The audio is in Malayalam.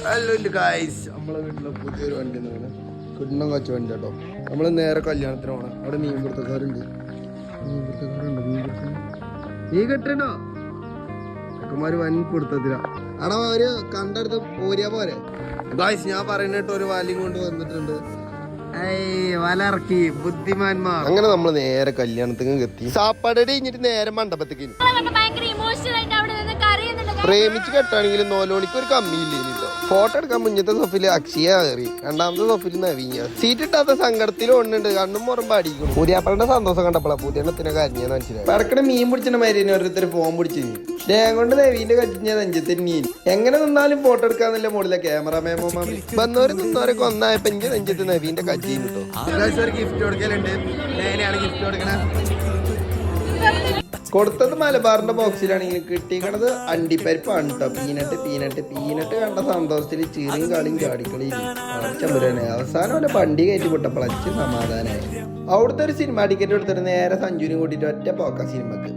ഹലോ ഗായ്സ്, നമ്മളെ വീട്ടിലെ പുതിയൊരു വണ്ടി കിണ്ണം കച്ച വണ്ടി കേട്ടോ. നമ്മൾ നേരെ കല്യാണത്തിന് പോകണം. അവിടെ മീൻപിടുത്തക്കാരുണ്ട്. നീ കെട്ടണോ? ചെക്കന്മാര് വൻ കൊടുത്തില്ല. ആണോ അവര് കണ്ടെടുത്ത് പോരിയാ പോരെ. ഗായ്സ്, ഞാൻ പറയുന്നിട്ട് ഒരു വാലിയും കൊണ്ട് വന്നിട്ടുണ്ട്. വലർക്കി ബുദ്ധിമാന്മാർ. അങ്ങനെ നമ്മൾ നേരെ കല്യാണത്തിന് എത്തി. സാപ്പാട് കഴിഞ്ഞിട്ട് നേരെ മണ്ഡപത്തേക്ക് പ്രേമിച്ച് കെട്ടാണെങ്കിലും നോലോളിക്ക് ഒരു കമ്മിയില്ലേട്ടോ. ഫോട്ടോ എടുക്കാൻ മുന്നത്തെ സോഫില് അക്ഷയ കയറി, രണ്ടാമത്തെ സോഫില് നവീന. സീറ്റ് ഇട്ടാത്ത സങ്കടത്തിൽ ഒന്നുണ്ട്, കണ്ണും മുറമ്പ് അടിക്കും. പുതിയാപ്പളുടെ സന്തോഷം കണ്ടപ്പോളാ പുതിയണ്ണത്തിനെ കരഞ്ഞെന്ന് മനസ്സിലായി. പടക്കണ മീൻ പിടിച്ചിട്ട് മാതിരി ഓരോരുത്തർ ഫോൺ പിടിച്ചു ദേഹം കൊണ്ട് നവീന്റെ കച്ചിഞ്ഞ നെഞ്ചത്തിന് എങ്ങനെ നിന്നാലും ഫോട്ടോ എടുക്കാന്നല്ല മോളിലെ ക്യാമറമാൻ വന്നവര് നിന്നവരൊക്കെ ഒന്നായപ്പോ എനിക്ക് നെഞ്ചത്ത് നവീന്റെ കച്ചിയും കിട്ടും. ഗിഫ്റ്റ് കൊടുക്കലുണ്ട്. എങ്ങനെയാണ് ഗിഫ്റ്റ് കൊടുക്കണേ? കൊടുത്തത് മലബാറിന്റെ ബോക്സിലാണെങ്കിൽ കിട്ടിക്കണത് അണ്ടിപ്പരിപ്പാണ് കേട്ടോ. പീനട്ട് കണ്ട സന്തോഷത്തിൽ ചീറിയും കളിയും ചാടിക്കളിയും ചമ്പുരാനെ. അവസാനം അവന്റെ വണ്ടി കയറ്റി വിട്ടപ്പോഴച്ച് സമാധാനമായി. അവിടുത്തെ ഒരു സിനിമ ടിക്കറ്റ് എടുത്തിട്ട് നേരെ സഞ്ജുവിനും കൂട്ടിട്ട് ഒറ്റ പോക്ക സിനിമക്ക്.